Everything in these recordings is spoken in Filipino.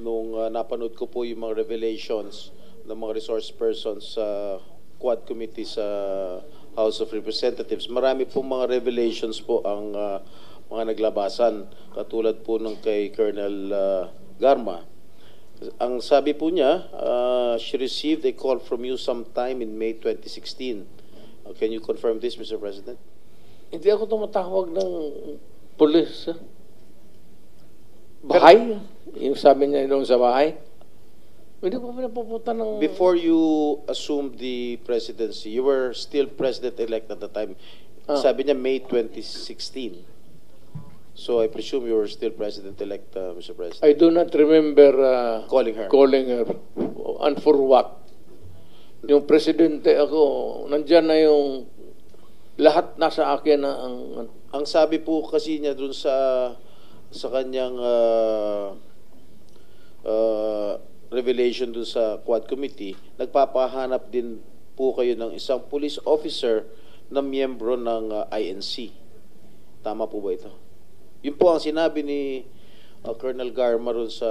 nung napanood ko po yung mga revelations ng mga resource persons sa Quad Committee sa House of Representatives. Marami pong mga revelations po ang mga naglabasan, katulad po ng kay Colonel Garma. Ang sabi po niya, she received a call from you sometime in May 2016. Can you confirm this, Mr. President? Hindi ako tumatawag ng pulis. Bahay? Yung sabi niya doon sa bahay? Hindi ko pinapupunta ng... Before you assumed the presidency, you were still president-elect at the time. Sabi niya May 2016. So I presume you were still president-elect, Mr. President. I do not remember Calling her. calling her. And for what? Yung presidente ako, nandyan na yung lahat nasa akin na Ang sabi po kasi niya dun sa kanyang revelation dun sa Quad Committee, nagpapahanap din po kayo ng isang police officer na miyembro ng INC. Tama po ba ito? Yun po ang sinabi ni Colonel Garma ron sa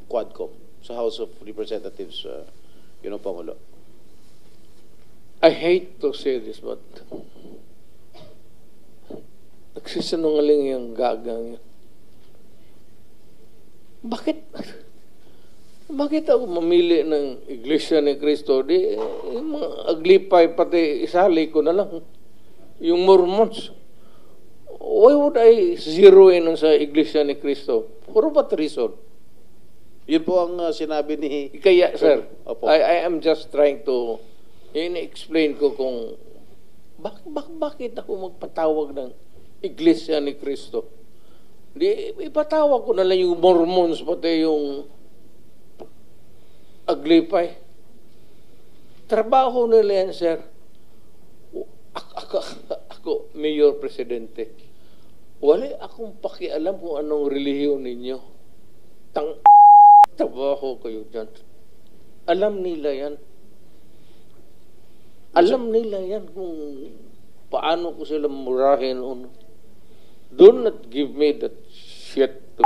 Quadcom, sa House of Representatives, yun ang Pangulo. I hate to say this, but nagsisinungaling yung gagang yun. Bakit ako mamili ng Iglesia ni Cristo? Di, yung mga aglipay, pati isali ko na lang. Yung Mormons. Why would I zero in sa Iglesia ni Cristo? For what reason? Yun po ang sinabi ni... Kaya, sir, Opo. I am just trying to explain ko kung bakit ako magpatawag ng Iglesia ni Cristo. Di, ipatawag ko na lang yung Mormons, pati yung aglipay. Trabaho nila yan, sir. Ako, Mayor Presidente, wala akong pakialam kung anong relihiyon ninyo. Trabaho kayo dyan. Alam nila yan. Alam nila yan kung paano ko sila murahin. Do not give me that shit to